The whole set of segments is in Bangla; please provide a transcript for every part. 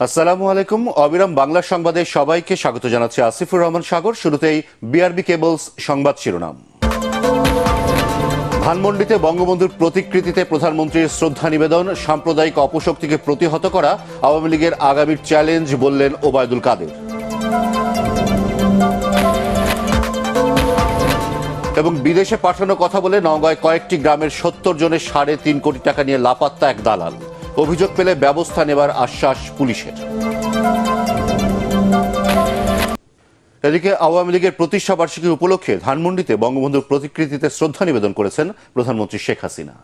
আসসালামু আলাইকুম। অবিরাম বাংলা সংবাদে সবাইকে স্বাগত জানাচ্ছি আসিফুর রহমান সাগর। শুরুতেই বিআরবি কেবলস সংবাদ শিরোনাম। ধানমন্ডিতে বঙ্গবন্ধুর প্রতিকৃতিতে প্রধানমন্ত্রীর শ্রদ্ধা নিবেদন, সাম্প্রদায়িক অপশক্তিকে প্রতিহত করা আওয়ামী লীগের আগামীর চ্যালেঞ্জ বললেন ওবায়দুল কাদের। এবং বিদেশে পাঠানোর কথা বলে নওগাঁয় কয়েকটি গ্রামের ৭০ জনের ৩.৫ কোটি টাকা নিয়ে লাপাত্তা এক দালাল। অভিযোগ পেলে ব্যবস্থা নেবার আশ্বাস পুলিশের। এদিকে আওয়ামী লীগের প্রতিষ্ঠা বার্ষিকী উপলক্ষে ধানমন্ডিতে বঙ্গবন্ধুর প্রতিকৃতিতে শ্রদ্ধা নিবেদন করেছেন প্রধানমন্ত্রী শেখ হাসিনা।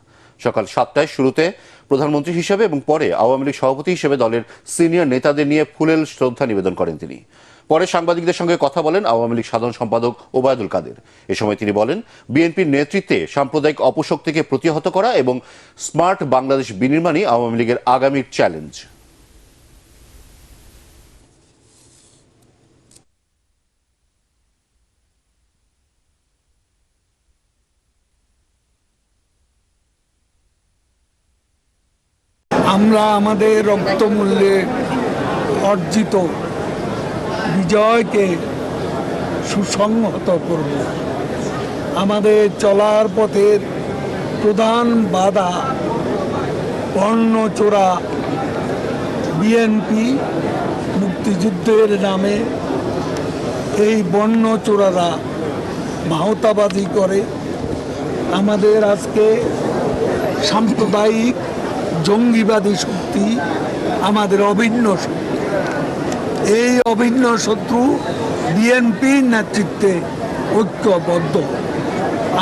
সকাল ৭টায় শুরুতে প্রধানমন্ত্রী হিসেবে এবং পরে আওয়ামী লীগ সভাপতি হিসেবে দলের সিনিয়র নেতাদের নিয়ে ফুলেল শ্রদ্ধা নিবেদন করেন তিনি। পরে সাংবাদিকদের সঙ্গে কথা বলেন আওয়ামী লীগ সাধারণ সম্পাদক ওবায়দুল কাদের। এ সময় তিনি বলেন, বিএনপির নেতৃত্বে সাম্প্রদায়িক অপশক্তিকে প্রতিহত করা এবং স্মার্ট বাংলাদেশ বিনির্মাণই আওয়ামী লীগের আগামীর চ্যালেঞ্জ। আমরা আমাদের রক্তমূল্যে অর্জিত বিজয়কে সুসংহত করব। আমাদের চলার পথের প্রধান বাধা বর্ণচোরা বিএনপি। মুক্তিযুদ্ধের নামে এই বর্ণচোরারা ভাওতাবাজি করে। আমাদের আজকে সাম্প্রদায়িক জঙ্গিবাদী শক্তি আমাদের অভিন্ন শক্তি। এই অভিন্ন শত্রু বিএনপির নেতৃত্বে ঐক্যবদ্ধ।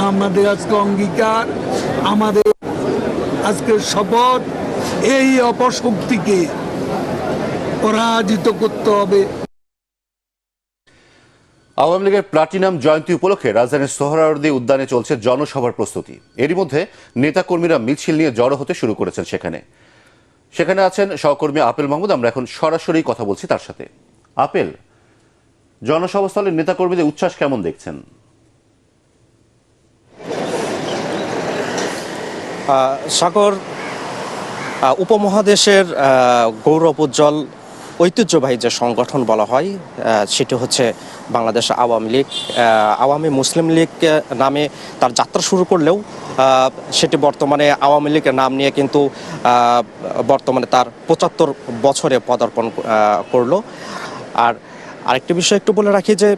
আমাদের আজকে অঙ্গীকার, আমাদের আজকে শপথ, এই অপশক্তিকে পরাজিত করতে হবে। আওয়ামী লীগের প্লাটিনাম জয়ন্তী উপলক্ষে রাজধানীর সোহরাওয়ার্দী উদ্যানে চলছে জনসভার প্রস্তুতি। এরই মধ্যে নেতাকর্মীরা মিছিল নিয়ে জড়ো হতে শুরু করেছেন। সেখানে আছেন সহকর্মী আপেল মাহমুদ। আমরা এখন সরাসরি কথা বলছি তার সাথে। আপেল, জনসভাস্থলের নেতাকর্মীদের উচ্ছ্বাস কেমন দেখছেন? সাগর, উপমহাদেশের গৌরব উজ্জ্বল ঐতিহ্যবাহী যে সংগঠন বলা হয় সেটি হচ্ছে বাংলাদেশ আওয়ামী লীগ। আওয়ামী মুসলিম লীগ নামে তার যাত্রা শুরু করলেও সেটি বর্তমানে আওয়ামী লীগের নাম নিয়ে কিন্তু বর্তমানে তার ৭৫ বছরে পদার্পণ করলো। আর আরেকটি বিষয় একটু বলে রাখি যে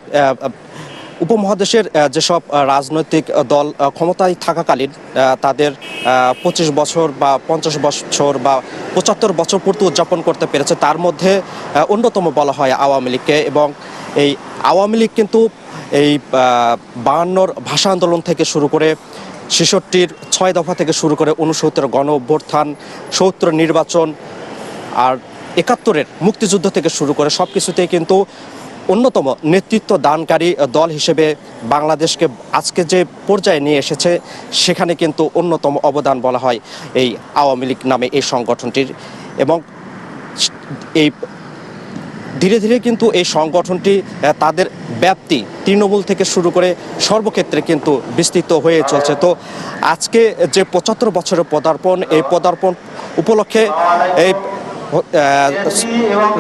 উপমহাদেশের যেসব রাজনৈতিক দল ক্ষমতায় থাকাকালীন তাদের ২৫ বছর বা ৫০ বছর বা ৭৫ বছর পূর্তি উদযাপন করতে পেরেছে, তার মধ্যে অন্যতম বলা হয় আওয়ামী লীগকে। এবং এই আওয়ামী লীগ কিন্তু এই ৫২র ভাষা আন্দোলন থেকে শুরু করে ৬৬র ৬ দফা থেকে শুরু করে ৬৯ গণ অভ্যুত্থান, ৭০ নির্বাচন আর ৭১-এর মুক্তিযুদ্ধ থেকে শুরু করে সব কিছুতেই কিন্তু অন্যতম নেতৃত্ব দানকারী দল হিসেবে বাংলাদেশকে আজকে যে পর্যায়ে নিয়ে এসেছে সেখানে কিন্তু অন্যতম অবদান বলা হয় এই আওয়ামী লীগ নামে এই সংগঠনটির। এবং এই ধীরে ধীরে কিন্তু এই সংগঠনটি তাদের ব্যাপ্তি তৃণমূল থেকে শুরু করে সর্বক্ষেত্রে কিন্তু বিস্তৃত হয়ে চলছে। তো আজকে যে ৭৫ বছরের পদার্পণ, এই পদার্পণ উপলক্ষে এই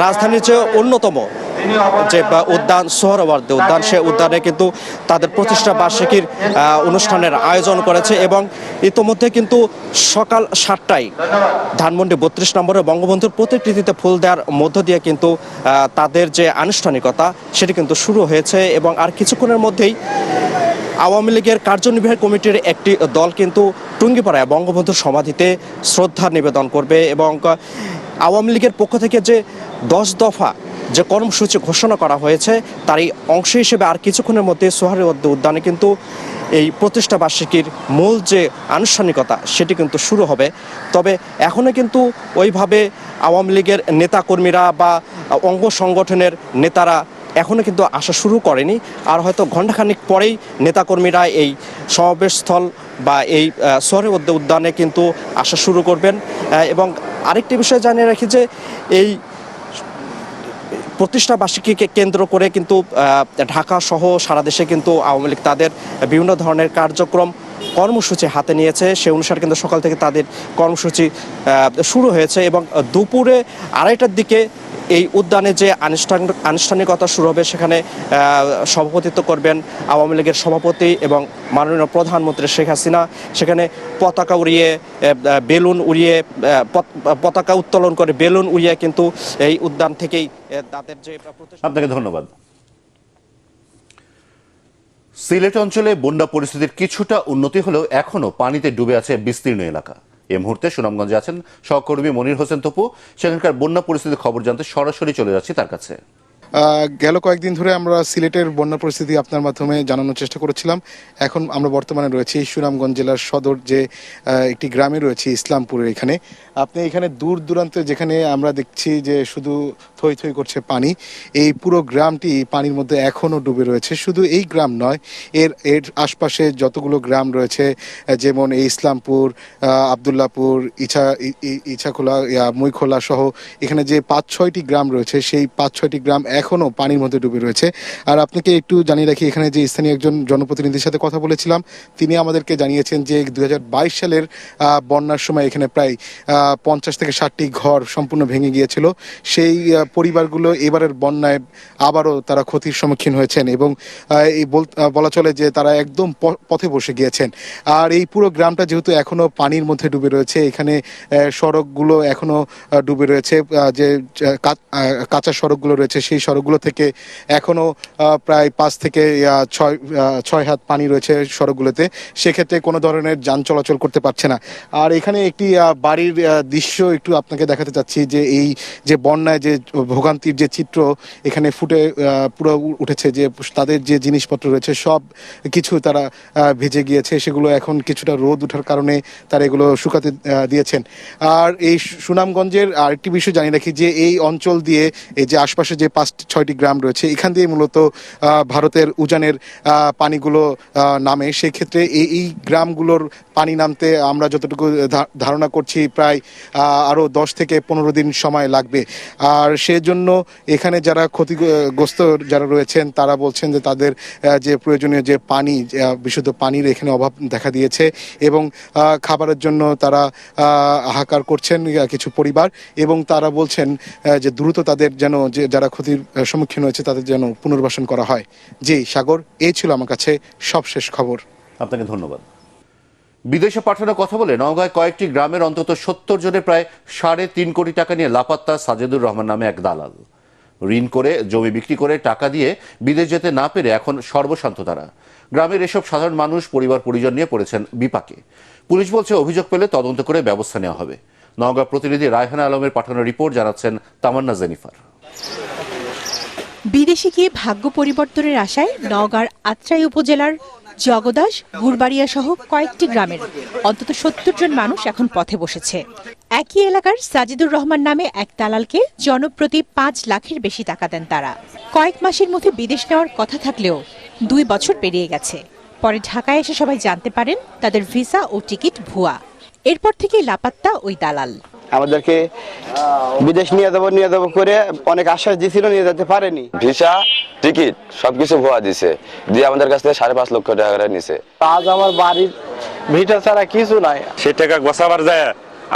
রাজধানীর যে অন্যতম যে উদ্যান সোহরাওয়ার্দী উদ্যান, সে উদ্যানে কিন্তু তাদের প্রতিষ্ঠা বার্ষিকীর অনুষ্ঠানের আয়োজন করেছে। এবং ইতোমধ্যে কিন্তু সকাল ৭টায় ধানমন্ডি ৩২ নম্বরে বঙ্গবন্ধুর প্রতিকৃতিতে ফুল দেওয়ার মধ্য দিয়ে কিন্তু তাদের যে আনুষ্ঠানিকতা সেটি কিন্তু শুরু হয়েছে। এবং আর কিছুক্ষণের মধ্যেই আওয়ামী লীগের কার্যনির্বাহী কমিটির একটি দল কিন্তু টুঙ্গিপাড়ায় বঙ্গবন্ধুর সমাধিতে শ্রদ্ধা নিবেদন করবে। এবং আওয়ামী লীগের পক্ষ থেকে যে ১০ দফা যে কর্মসূচি ঘোষণা করা হয়েছে তারই অংশ হিসেবে আর কিছুক্ষণের মধ্যে সোহরাওয়ার্দী উদ্যানে কিন্তু এই প্রতিষ্ঠা বার্ষিকীর মূল যে আনুষ্ঠানিকতা সেটি কিন্তু শুরু হবে। তবে এখনও কিন্তু ওইভাবে আওয়ামী লীগের নেতাকর্মীরা বা অঙ্গ সংগঠনের নেতারা এখনও কিন্তু আসা শুরু করেনি। আর হয়তো ঘণ্টাখানিক পরেই নেতাকর্মীরা এই সমাবেশস্থল বা এই সোহরাওয়ার্দী উদ্যানে কিন্তু আসা শুরু করবেন। এবং আরেকটি বিষয় জানিয়ে রাখি যে এই প্রতিষ্ঠা বার্ষিকীকে কেন্দ্র করে কিন্তু ঢাকা সহ সারা দেশে কিন্তু আওয়ামী লীগ তাদের বিভিন্ন ধরনের কার্যক্রম কর্মসূচি হাতে নিয়েছে। সে অনুসারে কিন্তু সকাল থেকে তাদের কর্মসূচি শুরু হয়েছে এবং দুপুরে ২:৩০টার দিকে এই উদ্যানে যে আনুষ্ঠানিকতা শুরু হবে সেখানে সভাপতিত্ব করবেন আওয়ামী লীগের সভাপতি এবং মাননীয় প্রধানমন্ত্রী শেখ হাসিনা। সেখানে পতাকা উড়িয়ে বেলুন উড়িয়ে পতাকা উত্তোলন করে বেলুন উড়িয়ে কিন্তু এই উদ্যান থেকেই তাদের যে আপনাকে ধন্যবাদ। সিলেট অঞ্চলে বন্যা পরিস্থিতির কিছুটা উন্নতি হলেও এখনো পানিতে ডুবে আছে বিস্তীর্ণ এলাকা। এই মুহূর্তে সুনামগঞ্জে আছেন সহকর্মী মনির হোসেন তপু। সেখানকার বন্যা পরিস্থিতির খবর জানতে সরাসরি চলে যাচ্ছি তার কাছে। গেল কয়েকদিন ধরে আমরা সিলেটের বন্যা পরিস্থিতি আপনার মাধ্যমে জানানোর চেষ্টা করেছিলাম। এখন আমরা বর্তমানে রয়েছি সুনামগঞ্জ জেলার সদর যে একটি গ্রামে রয়েছে ইসলামপুরের এখানে। আপনি এখানে দূর দূরান্তে যেখানে আমরা দেখছি যে শুধু থই থই করছে পানি, এই পুরো গ্রামটি পানির মধ্যে এখনও ডুবে রয়েছে। শুধু এই গ্রাম নয়, এর আশপাশে যতগুলো গ্রাম রয়েছে যেমন এই ইসলামপুর, আবদুল্লাপুর, ইছাখোলা, মইখোলা সহ এখানে যে ৫-৬টি গ্রাম রয়েছে সেই ৫-৬টি গ্রাম এখনো পানির মধ্যে ডুবে রয়েছে। আর আপনাকে একটু জানিয়ে রাখি, এখানে যে স্থানীয় একজন জনপ্রতিনিধির সাথে কথা বলেছিলাম, তিনি আমাদেরকে জানিয়েছেন যে ২০২২ সালের বন্যার সময় এখানে প্রায় ৫০ থেকে ৬০টি ঘর সম্পূর্ণ ভেঙে গিয়েছিল। সেই পরিবারগুলো এবারের বন্যায় আবারও তারা ক্ষতির সম্মুখীন হয়েছেন এবং এই বলা চলে যে তারা একদম পথে বসে গিয়েছেন। আর এই পুরো গ্রামটা যেহেতু এখনো পানির মধ্যে ডুবে রয়েছে, এখানে সড়কগুলো এখনো ডুবে রয়েছে, যে কাঁচা সড়কগুলো রয়েছে সেই সড়কগুলো থেকে এখনো প্রায় ৫ থেকে ৬ হাত পানি রয়েছে সড়কগুলোতে। সেক্ষেত্রে কোনো ধরনের যান চলাচল করতে পারছে না। আর এখানে একটি বাড়ির দৃশ্য একটু আপনাকে দেখাতে চাচ্ছি, যে এই যে বন্যায় যে ভোগান্তির যে চিত্র এখানে ফুটে পুরো উঠেছে, যে তাদের যে জিনিসপত্র রয়েছে সব কিছু তারা ভিজে গিয়েছে। সেগুলো এখন কিছুটা রোদ ওঠার কারণে তারা এগুলো শুকাতে দিয়েছেন। আর এই সুনামগঞ্জের আরেকটি বিষয় জানিয়ে রাখি, যে এই অঞ্চল দিয়ে এই যে আশপাশে যে ৫-৬টি গ্রাম রয়েছে এখান দিয়ে মূলত ভারতের উজানের পানিগুলো নামে। সেক্ষেত্রে এই গ্রামগুলোর পানি নামতে আমরা যতটুকু ধারণা করছি প্রায় আরও ১০ থেকে ১৫ দিন সময় লাগবে। আর সেজন্য এখানে যারা ক্ষতিগ্রস্ত যারা রয়েছেন তারা বলছেন যে তাদের যে প্রয়োজনীয় যে পানি, বিশুদ্ধ পানির এখানে অভাব দেখা দিয়েছে এবং খাবারের জন্য তারা হাহাকার করছেন কিছু পরিবার, এবং তারা বলছেন যে দ্রুত তাদের যেন যে যারা ক্ষতির সম্মুখীন হয়েছে তাদের যেন পুনর্বাসন করা হয়। জি সাগর, এই ছিল আমার কাছে সবশেষ খবর। আপনাকে ধন্যবাদ। বিদেশে পাঠানোর কথা বলে নওগাঁয় কয়েকটি গ্রামের অন্তত ৭০ জনের প্রায় ৩.৫ কোটি টাকা নিয়ে লাপাত্তা সাজেদুর রহমান নামে এক দালাল। ঋণ করে জমি বিক্রি করে টাকা দিয়ে বিদেশ যেতে না পেরে এখন সর্বশান্ত তারা। গ্রামের এসব সাধারণ মানুষ পরিবার পরিজন নিয়ে পড়েছেন বিপাকে। পুলিশ বলছে অভিযোগ পেলে তদন্ত করে ব্যবস্থা নেওয়া হবে। নওগাঁ প্রতিনিধি রায়হানা আলমের পাঠানো রিপোর্ট জানাচ্ছেন তামান্না জেনিফার। বিদেশে গিয়ে ভাগ্য পরিবর্তনের আশায় নওগাঁর আত্রাই উপজেলার জগদাস, গুরবাড়িয়া সহ কয়েকটি গ্রামের অন্তত ৭০ জন মানুষ এখন পথে বসেছে। একই এলাকার সাজিদুর রহমান নামে এক দালালকে জনপ্রতি ৫ লাখের বেশি টাকা দেন তারা। কয়েক মাসের মধ্যে বিদেশ নেওয়ার কথা থাকলেও ২ বছর পেরিয়ে গেছে। পরে ঢাকায় এসে সবাই জানতে পারেন তাদের ভিসা ও টিকিট ভুয়া। এরপর থেকেই লাপাত্তা ওই দালাল। আমাদেরকে বিদেশ নিয়ে যাবো করে অনেক আশ্বাস দিয়েছিল, নিয়ে যেতে পারেনি। ভিসা, টিকিট সবকিছু ভুয়া দিছে, দিয়ে আমাদের কাছ থেকে ৫.৫ লক্ষ টাকা নিছে। আজ আমার বাড়ির ভিটা ছাড়া কিছু নাই। সেই টাকা গোছাবার যায়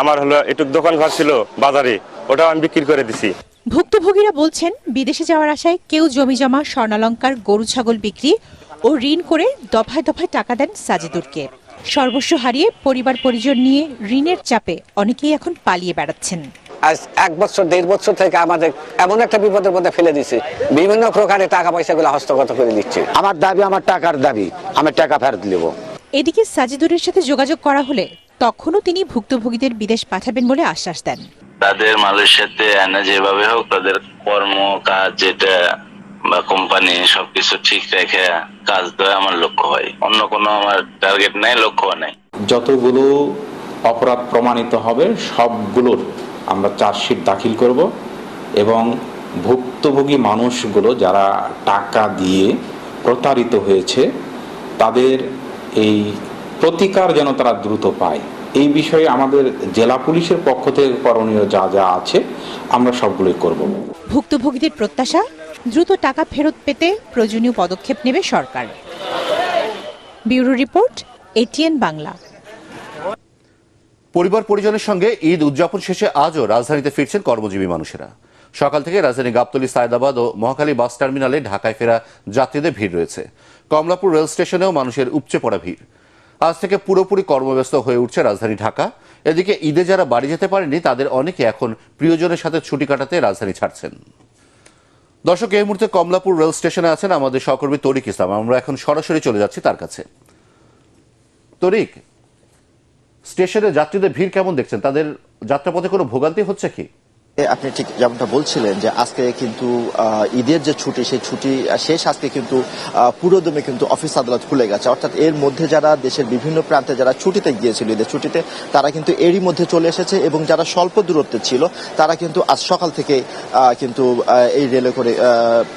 আমার হলো এটুক দোকান ঘর ছিল বাজারে, ওটাও আমি বিক্রি করে দিছি। ভুক্তভোগীরা বলছেন বিদেশে যাওয়ার আশায় কেউ জমি জমা, স্বর্ণালংকার, গরু ছাগল বিক্রি ও ঋণ করে দফায় দফায় টাকা দেন সাজিদুরকে। সর্বস্ব হারিয়ে পরিবার পরিজন নিয়ে ঋণের চাপে অনেকেই এখন পালিয়ে বেড়াচ্ছেন। আজ ১ বছর ১.৫ বছর থেকে আমাদের এমন একটা বিপদের মধ্যে ফেলে দিচ্ছে, বিভিন্ন প্রকারে টাকা পয়সাগুলো হস্তগত করে দিচ্ছে। আমার দাবি, আমার টাকার দাবি, আমি টাকা ফেরত দেব। এদিকে সাজিদুরের সাথে যোগাযোগ করা হলে তখনও তিনি ভুক্তভোগীদের বিদেশ পাঠাবেন বলে আশ্বাস দেন। তাদের মালয়েশিয়াতে এনে যেভাবে হোক তাদের কর্ম কাজ যেটা বা কোম্পানি সবকিছু ঠিক রেখে কাজ দেওয়া আমার লক্ষ্য হয়। অন্য কোনো আমার টার্গেট নাই, লক্ষ্য নাই। যতগুলো অপরাধ প্রমাণিত হবে সবগুলোর আমরা চার্জশিট দাখিল করব এবং ভুক্তভোগী মানুষগুলো যারা টাকা দিয়ে প্রতারিত হয়েছে তাদের এই প্রতিকার যেন তারা দ্রুত পায়, এই বিষয়ে আমাদের জেলা পুলিশের পক্ষ থেকে করণীয় যা যা আছে আমরা সবগুলোই করব। ভুক্তভোগীদের প্রত্যাশা, দ্রুত টাকা ফেরত পেতে প্রয়োজনীয় পদক্ষেপ নেবে সরকার। Bureau report, ATN Bangla. পরিবার পরিজনের সঙ্গে ঈদ উদযাপন শেষে আজও রাজধানীতে ফিরছেন কর্মজীবী মানুষেরা। সকাল থেকে রাজধানী গাবতলী, সায়দাবাদ ও মহাখালী বাস টার্মিনালে ঢাকায় ফেরা যাত্রীদের ভিড় রয়েছে। কমলাপুর রেল স্টেশনেও মানুষের উপচে পড়া ভিড়। আজ থেকে পুরোপুরি কর্মব্যস্ত হয়ে উঠছে রাজধানী ঢাকা। এদিকে ঈদে যারা বাড়ি যেতে পারেনি তাদের অনেকে এখন প্রিয়জনের সাথে ছুটি কাটাতে রাজধানী ছাড়ছেন। দর্শক, এই মুহূর্তে কমলাপুর রেল স্টেশনে আছেন আমাদের সহকর্মী তরিক ইসলাম। আমরা এখন সরাসরি চলে যাচ্ছি তার কাছে। তরিক, স্টেশনে যাত্রীদের ভিড় কেমন দেখছেন? তাদের যাত্রাপথে কোনো ভোগান্তি হচ্ছে কি? আপনি ঠিক যেমনটা বলছিলেন যে আজকে কিন্তু ঈদের যে ছুটি, সেই ছুটি শেষ। আজকে কিন্তু পুরোদমে কিন্তু অফিস আদালত খুলে গেছে, অর্থাৎ এর মধ্যে যারা দেশের বিভিন্ন প্রান্তে যারা ছুটিতে গিয়েছিল ঈদের ছুটিতে, তারা কিন্তু এরই মধ্যে চলে এসেছে এবং যারা স্বল্প দূরত্বে ছিল তারা কিন্তু আজ সকাল থেকে কিন্তু এই রেলে করে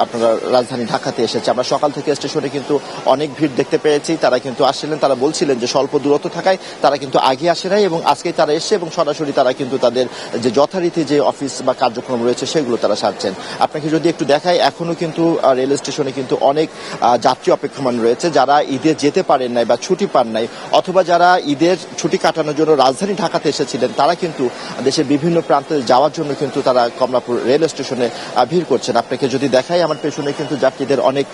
আপনারা রাজধানী ঢাকাতে এসেছে। আমরা সকাল থেকে স্টেশনে কিন্তু অনেক ভিড় দেখতে পেয়েছি। তারা কিন্তু আসছিলেন, তারা বলছিলেন যে স্বল্প দূরত্ব থাকায় তারা কিন্তু আগে আসে নাই এবং আজকেই তারা এসছে এবং সরাসরি তারা কিন্তু তাদের যে যথারীতি যে অফিস বা কার্যক্রম রয়েছে সেগুলো তারা সারছেন। আপনাকে যদি একটু দেখাই, এখনো কিন্তু রেল স্টেশনে কিন্তু অনেক যাত্রী অপেক্ষমান রয়েছে যারা ঈদে যেতে পারেন নাই বা ছুটি পান নাই, অথবা যারা ঈদের ছুটি কাটানোর জন্য রাজধানী ঢাকাতে এসেছিলেন তারা কিন্তু দেশের বিভিন্ন প্রান্তে যাওয়ার জন্য কিন্তু তারা কমলাপুর রেল স্টেশনে ভিড় করছেন। আপনাকে যদি দেখাই, আমার পেছনে কিন্তু যাত্রীদের অনেক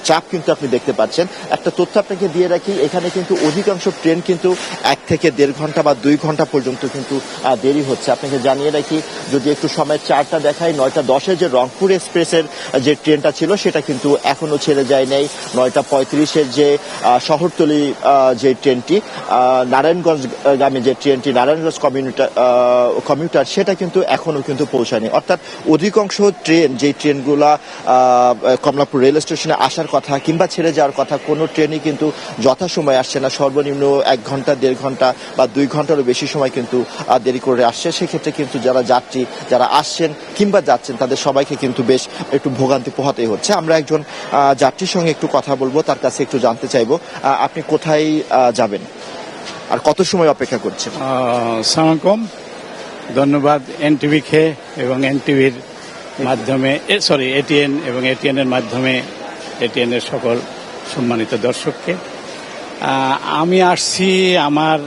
চাপ কিন্তু আপনি দেখতে পাচ্ছেন। একটা তথ্য আপনাকে দিয়ে রাখি, এখানে কিন্তু অধিকাংশ ট্রেন কিন্তু 1 থেকে 1.5 ঘন্টা বা 2 ঘন্টা পর্যন্ত কিন্তু দেরি হচ্ছে। আপনাকে জানিয়ে রাখি, যদি একটু সময় চারটা দেখাই, 9:10 যে রংপুর এক্সপ্রেসের যে ট্রেনটা ছিল সেটা কিন্তু এখনো ছেড়ে যায় নাই। 9:35 যে শহরতলি যে ট্রেনটি, নারায়ণগঞ্জগামী যে ট্রেনটি, নারায়ণগঞ্জ কমিউটার, সেটা কিন্তু এখনো কিন্তু পৌঁছায়নি। অর্থাৎ অধিকাংশ ট্রেন, যে ট্রেনগুলা কমলাপুর রেল স্টেশনে আসার কথা কিংবা ছেড়ে যাওয়ার কথা, কোনো ট্রেনই কিন্তু যথাসময়ে আসছে না। সর্বনিম্ন 1 ঘন্টা, 1.5 ঘন্টা বা 2 ঘন্টারও বেশি সময় কিন্তু দেরি করে আসছে। সেক্ষেত্রে কিন্তু যারা আসছেন কিংবা যাচ্ছেন তাদের সবাইকে কিন্তু বেশ একটু ভোগান্তি পোহাতেই হচ্ছে। আমরা একজন যাত্রীর সঙ্গে একটু কথা বলবো, তার কাছে একটু জানতে চাইবো আপনি কোথায় যাবেন আর কত সময় অপেক্ষা করছেন? আসসালামু আলাইকুম, ধন্যবাদ এনটিভি কে এবং এনটিভির মাধ্যমে এটিএন এবং এটিএন এর মাধ্যমে এটিএন এর সকল সম্মানিত দর্শককে। আমি আসছি আমার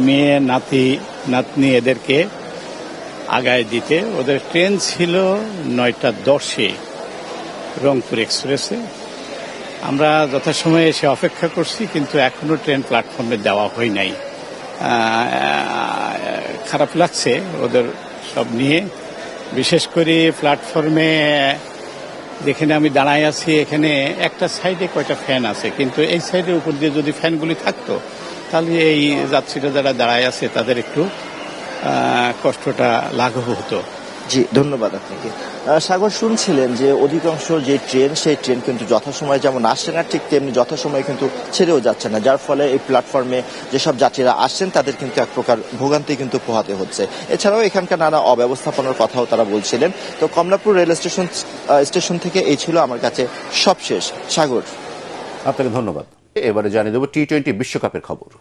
মেয়ে, নাতি, নাতনি এদেরকে আগায় দিতে। ওদের ট্রেন ছিল 9:10 রংপুর এক্সপ্রেসে। আমরা যথাসময়ে এসে অপেক্ষা করছি, কিন্তু এখনো ট্রেন প্ল্যাটফর্মে দেওয়া হয় নাই। খারাপ লাগছে ওদের সব নিয়ে। বিশেষ করে প্ল্যাটফর্মে যেখানে আমি দাঁড়ায় আছি, এখানে একটা সাইডে কয়টা ফ্যান আছে, কিন্তু এই সাইডের উপর দিয়ে যদি ফ্যানগুলি থাকতো তাহলে এই যাত্রীরা যারা দাঁড়ায় আছে তাদের একটু কষ্টটা লাঘব হতো। জি, ধন্যবাদ আপনাকে। সাগর, শুনছিলেন যে অধিকাংশ যে ট্রেন, সেই ট্রেন কিন্তু যথাসময়ে যেমন আসছে না, ঠিক তেমনি যথাসময়ে কিন্তু ছেড়েও যাচ্ছে না, যার ফলে এই প্ল্যাটফর্মে যেসব যাত্রীরা আসছেন তাদের কিন্তু এক প্রকার ভোগান্তি কিন্তু পোহাতে হচ্ছে। এছাড়াও এখানকার নানা অব্যবস্থাপনার কথাও তারা বলছিলেন। তো কমলাপুর রেল স্টেশন থেকে এই ছিল আমার কাছে সবশেষ। সাগর, আপনাকে ধন্যবাদ। এবারে জানিয়ে দেব টি-20 বিশ্বকাপের খবর।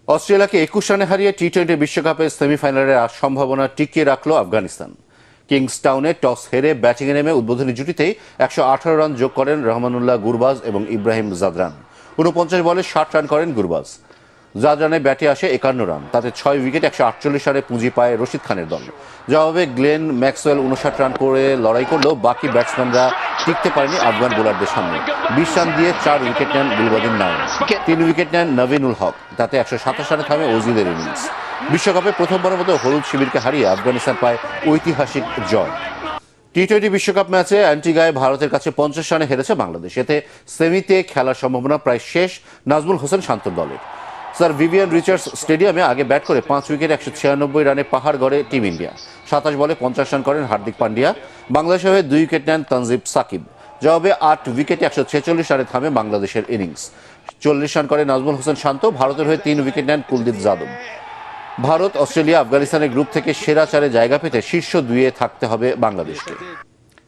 অস্ট্রেলিয়াকে 21 রানে হারিয়ে টি-20 বিশ্বকাপের সেমিফাইনালের সম্ভাবনা টিকিয়ে রাখল আফগানিস্তান। কিংসটাউনে টস হেরে ব্যাটিংয়ে নেমে উদ্বোধনী জুটিতেই 118 রান যোগ করেন রহমানুল্লাহ গুরবাজ এবং ইব্রাহিম জাদরান। 49 বলে 60 রান করেন গুরবাজ। জাদরানে ব্যাটে আসে 51 রান, তাতে 6 উইকেট 148 রানে পুঁজি পায় রশিদ খানের দল। জবাবে গ্লেন ম্যাক্সওয়েল 59 রান করে লড়াই করলেও বাকি ব্যাটসম্যানরা টিকতে পারেনি আফগান বোলারদের সামনে। 20 রান দিয়ে 4 উইকেট নেন গুলবাদিন নাইম, 3 উইকেট নেন নভিনুল হক, তাতে 127 রানে থামে অজিদের ইনিংস। বিশ্বকাপে প্রথমবারের মতো হলুদ শিবিরকে হারিয়ে আফগানিস্তান পায় ঐতিহাসিক জয়। টি-20 বিশ্বকাপ ম্যাচে অ্যান্টিগায় ভারতের কাছে 50 রানে হেরেছে বাংলাদেশ। এতে সেমিতে খেলার সম্ভাবনা প্রায় শেষ নাজমুল হোসেন শান্তর দলের। স্যার ভিভিয়ান রিচার্ডস স্টেডিয়ামে আগে ব্যাট করে 5 উইকেট 196 রানে পাহাড় গড়ে টিম ইন্ডিয়া। 27 বলে 50 রান করেন হার্দিক পান্ডিয়া। বাংলাদেশের হয়ে 2 উইকেট নেন তানজিব সাকিব। জবাবে 8 উইকেটে 146 রানে থামে বাংলাদেশের ইনিংস। 40 রান করে নাজমুল হোসেন শান্ত। ভারতের হয়ে 3 উইকেট নেন কুলদীপ যাদব। ভারত, অস্ট্রেলিয়া, আফগানিস্তানের গ্রুপ থেকে সেরা 4-এ জায়গা পেতে শীর্ষ 2-এ থাকতে হবে বাংলাদেশকে।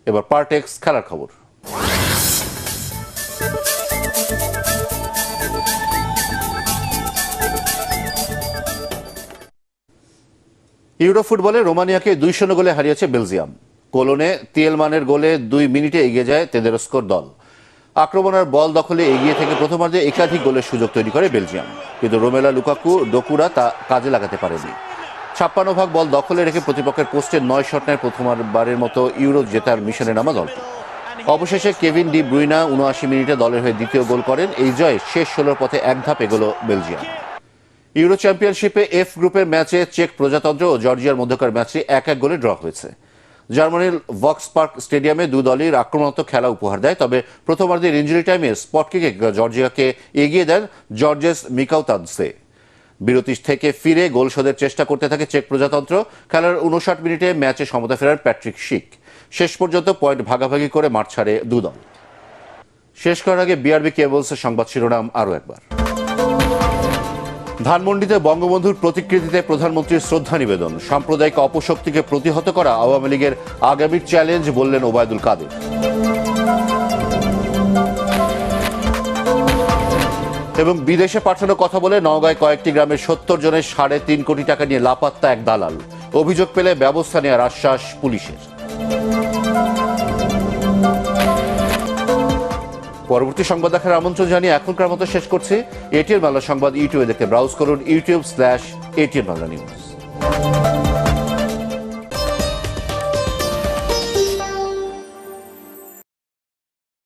এবার পার্টেক্স খেলার খবর। ইউরো ফুটবলে রোমানিয়াকে 2-0 গোলে হারিয়েছে বেলজিয়াম। কোলনে তিয়েলমানের গোলে 2 মিনিটে এগিয়ে যায় তেদেরস্কোর দল। আক্রমণের বল দখলে এগিয়ে থেকে প্রথমার্ধে একাধিক গোলের সুযোগ তৈরি করে বেলজিয়াম, কিন্তু রোমেলা লুকাকু ডোকুরা তা কাজে লাগাতে পারেনি। 56 ভাগ বল দখলে রেখে প্রতিপক্ষের পোস্টে 9 শট নেয় প্রথমবারের মতো ইউরো জেতার মিশনে নামা দলটি। অবশেষে কেভিন ডি ব্রুইনা 79 মিনিটে দলের হয়ে দ্বিতীয় গোল করেন। এই জয়ে শেষ 16 পথে এক ধাপ এগোলো বেলজিয়াম। ইউরো চ্যাম্পিয়নশিপে এফ গ্রুপের ম্যাচে চেক প্রজাতন্ত্র ও জর্জিয়ার মধ্যকার ম্যাচটি 1-1 গোলে ড্র হয়েছে। জার্মানির ভক্স পার্ক স্টেডিয়ামে দুই দলই আক্রমণাত্মক খেলা উপহার দেয়, তবে প্রথমার্ধের ইনজুরি টাইমে স্পট কিকে জর্জিয়াকে এগিয়ে দেন জর্জেস মিকাউতাদসে। বিরতি থেকে ফিরে গোল শোধের চেষ্টা করতে থাকে চেক প্রজাতন্ত্র। খেলার 59 মিনিটে ম্যাচে সমতা ফেরার প্যাট্রিক শিক। শেষ পর্যন্ত পয়েন্ট ভাগাভাগি করে মাঠ ছাড়ে দু দল। শেষ করার আগে বিআরবি কেবলসের সংবাদ শিরোনাম আরও একবার। ধানমন্ডিতে বঙ্গবন্ধুর প্রতিকৃতিতে প্রধানমন্ত্রীর শ্রদ্ধা নিবেদন। সাম্প্রদায়িক অপশক্তিকে প্রতিহত করা আওয়ামী লীগের আগামীর চ্যালেঞ্জ বললেন ওবায়দুল কাদের। এবং বিদেশে পাঠানোর কথা বলে নওগাঁয় কয়েকটি গ্রামের 70 জনের 3.5 কোটি টাকা নিয়ে লাপাত্তা এক দালাল। অভিযোগ পেলে ব্যবস্থা নেওয়ার আশ্বাস পুলিশের। পরবর্তী সংবাদ দেখার আমন্ত্রণ জানিয়ে এখনকার মতো শেষ করছি। এটিএন বাংলা সংবাদ ইউটিউবে দেখতে ব্রাউজ করুন youtube/ATN Bangla News।